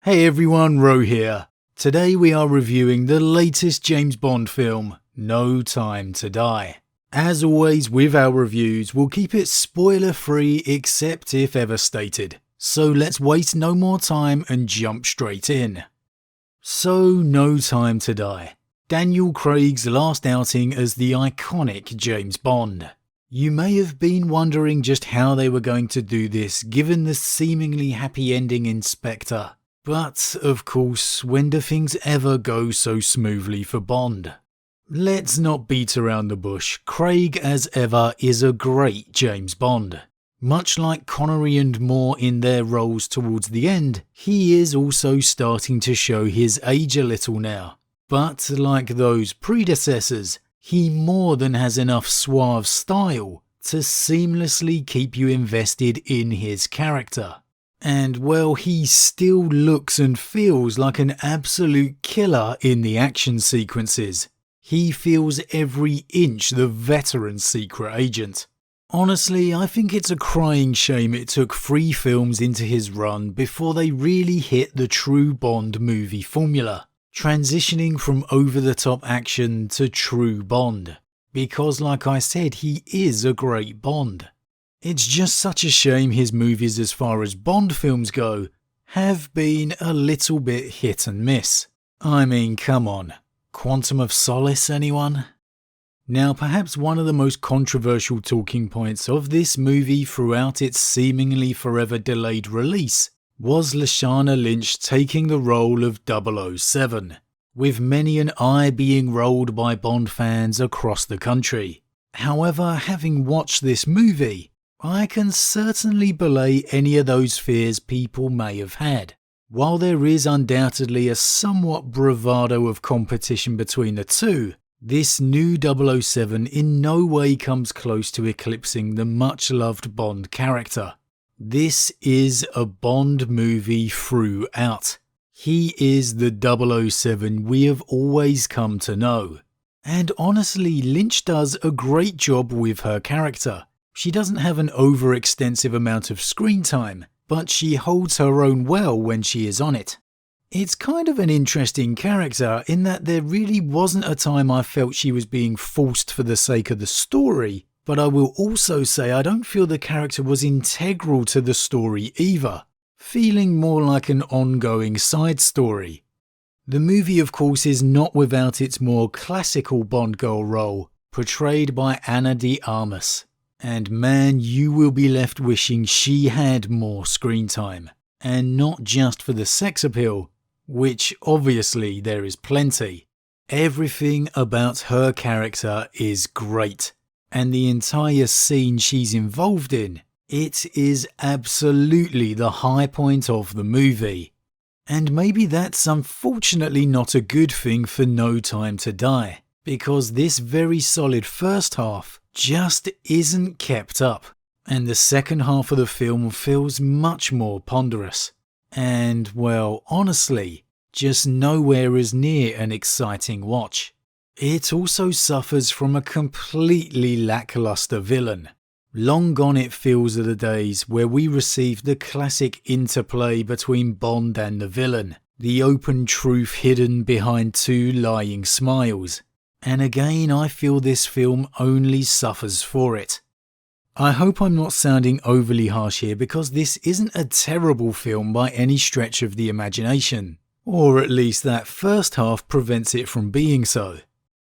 Hey everyone, Ro here. Today we are reviewing the latest James Bond film, No Time to Die. As always with our reviews, we'll keep it spoiler free except if ever stated. So let's waste no more time and jump straight in. So No Time to Die. Daniel Craig's last outing as the iconic James Bond. You may have been wondering just how they were going to do this given the seemingly happy ending in Spectre. But, of course, when do things ever go so smoothly for Bond? Let's not beat around the bush. Craig, as ever, is a great James Bond. Much like Connery and Moore in their roles towards the end, he is also starting to show his age a little now. But, like those predecessors, he more than has enough suave style to seamlessly keep you invested in his character. And well, he still looks and feels like an absolute killer in the action sequences. He feels every inch the veteran secret agent. Honestly, I think it's a crying shame it took 3 films into his run before they really hit the true Bond movie formula, transitioning from over-the-top action to true Bond. Because like I said, he is a great Bond. It's just such a shame his movies as far as Bond films go have been a little bit hit and miss. I mean, come on. Quantum of Solace, anyone? Now, perhaps one of the most controversial talking points of this movie throughout its seemingly forever delayed release was Lashana Lynch taking the role of 007, with many an eye being rolled by Bond fans across the country. However, having watched this movie, I can certainly belay any of those fears people may have had. While there is undoubtedly a somewhat bravado of competition between the two, this new 007 in no way comes close to eclipsing the much-loved Bond character. This is a Bond movie throughout. He is the 007 we have always come to know. And honestly, Lynch does a great job with her character. She doesn't have an overextensive amount of screen time, but she holds her own well when she is on it. It's kind of an interesting character in that there really wasn't a time I felt she was being forced for the sake of the story, but I will also say I don't feel the character was integral to the story either, feeling more like an ongoing side story. The movie of course is not without its more classical Bond girl role, portrayed by Ana de Armas. And man, you will be left wishing she had more screen time. And not just for the sex appeal, which obviously there is plenty. Everything about her character is great. And the entire scene she's involved in, it is absolutely the high point of the movie. And maybe that's unfortunately not a good thing for No Time to Die, because this very solid first half just isn't kept up, and the second half of the film feels much more ponderous, and well, honestly, just nowhere as near an exciting watch. It also suffers from a completely lackluster villain. Long gone it feels are the days where we received the classic interplay between Bond and the villain, the open truth hidden behind 2 lying smiles. And again, I feel this film only suffers for it. I hope I'm not sounding overly harsh here because this isn't a terrible film by any stretch of the imagination, or at least that first half prevents it from being so.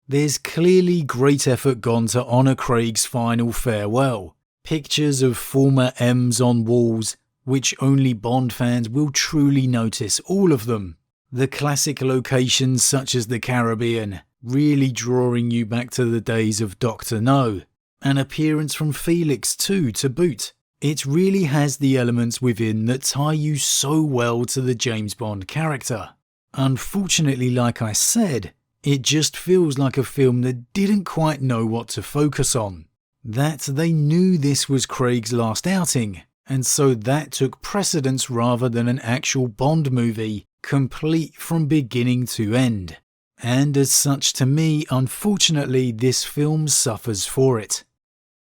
There's clearly great effort gone to honour Craig's final farewell. Pictures of former M's on walls, which only Bond fans will truly notice, all of them. The classic locations such as the Caribbean, really drawing you back to the days of Dr. No. An appearance from Felix too to boot. It really has the elements within that tie you so well to the James Bond character. Unfortunately, like I said, it just feels like a film that didn't quite know what to focus on. That they knew this was Craig's last outing, and so that took precedence rather than an actual Bond movie, complete from beginning to end. And as such, to me, unfortunately, this film suffers for it.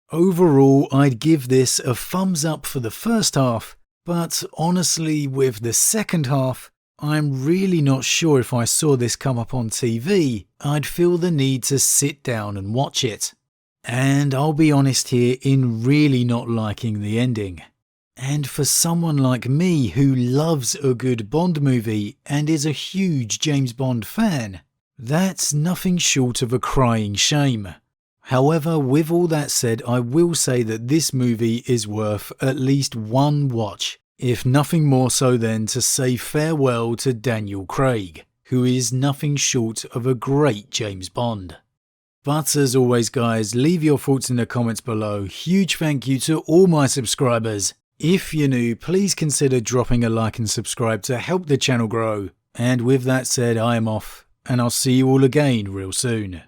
Overall, I'd give this a thumbs up for the first half, but honestly, with the second half, I'm really not sure if I saw this come up on TV, I'd feel the need to sit down and watch it. And I'll be honest here in really not liking the ending. And for someone like me who loves a good Bond movie and is a huge James Bond fan, that's nothing short of a crying shame. However, with all that said, I will say that this movie is worth at least one watch, if nothing more so than to say farewell to Daniel Craig, who is nothing short of a great James Bond. But as always guys, leave your thoughts in the comments below. Huge thank you to all my subscribers. If you're new, please consider dropping a like and subscribe to help the channel grow. And with that said, I am off, and I'll see you all again real soon.